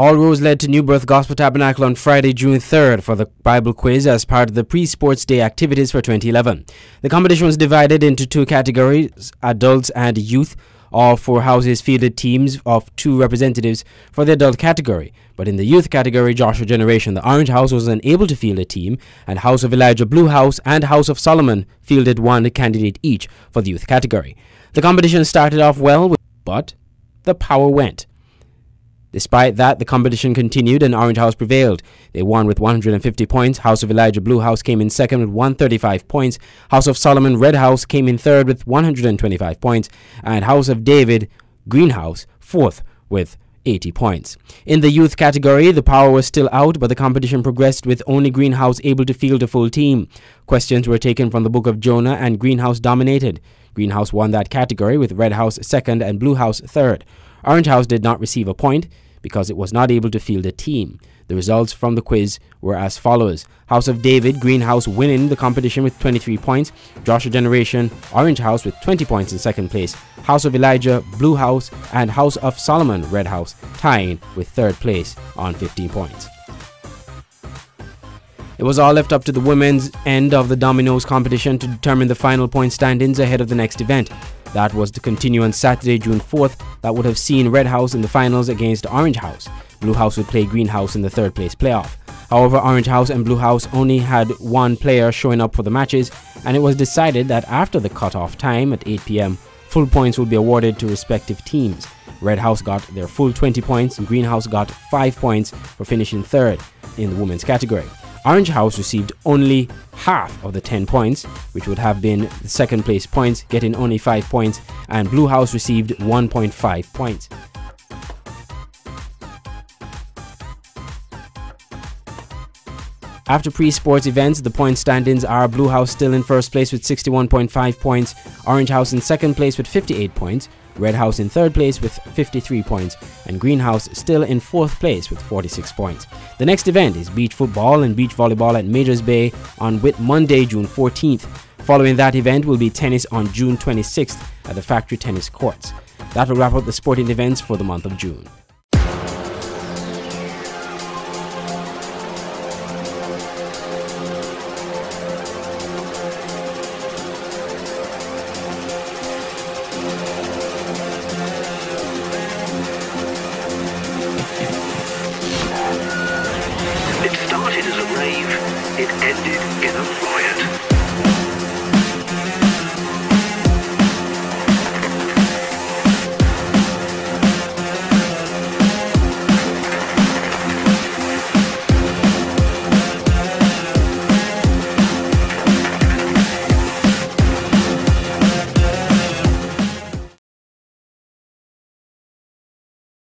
All roads led to New Birth Gospel Tabernacle on Friday, June 3rd for the Bible quiz as part of the pre-sports day activities for 2011. The competition was divided into two categories, adults and youth. All four houses fielded teams of 2 representatives for the adult category. But in the youth category, Joshua Generation, the Orange House was unable to field a team, and House of Elijah Blue House and House of Solomon fielded 1 candidate each for the youth category. The competition started off well, but the power went. Despite that, the competition continued and Orange House prevailed. They won with 150 points. House of Elijah Blue House came in second with 135 points. House of Solomon Red House came in third with 125 points. And House of David Green House fourth with 80 points. In the youth category, the power was still out, but the competition progressed with only Greenhouse able to field a full team. Questions were taken from the Book of Jonah and Greenhouse dominated. Greenhouse won that category with Red House second and Blue House third. Orange House did not receive a point because it was not able to field a team. The results from the quiz were as follows. House of David, Green House winning the competition with 23 points. Joshua Generation, Orange House with 20 points in second place. House of Elijah, Blue House, and House of Solomon, Red House, tying with third place on 15 points. It was all left up to the women's end of the Dominoes competition to determine the final point standings ahead of the next event. That was to continue on Saturday, June 4th. That would have seen Red House in the finals against Orange House. Blue House would play Green House in the third place playoff. However, Orange House and Blue House only had 1 player showing up for the matches, and it was decided that after the cutoff time at 8 p.m., full points would be awarded to respective teams. Red House got their full 20 points, and Green House got 5 points for finishing third in the women's category. Orange House received only half of the 10 points, which would have been the second place points, getting only 5 points, and Blue House received 1.5 points. After pre-sports events, the point standings are Blue House still in first place with 61.5 points, Orange House in second place with 58 points, Red House in third place with 53 points, and Green House still in fourth place with 46 points. The next event is beach football and beach volleyball at Majors Bay on Monday, June 14th. Following that event will be tennis on June 26th at the Factory Tennis Courts. That will wrap up the sporting events for the month of June. It started as a rave, it ended in a riot.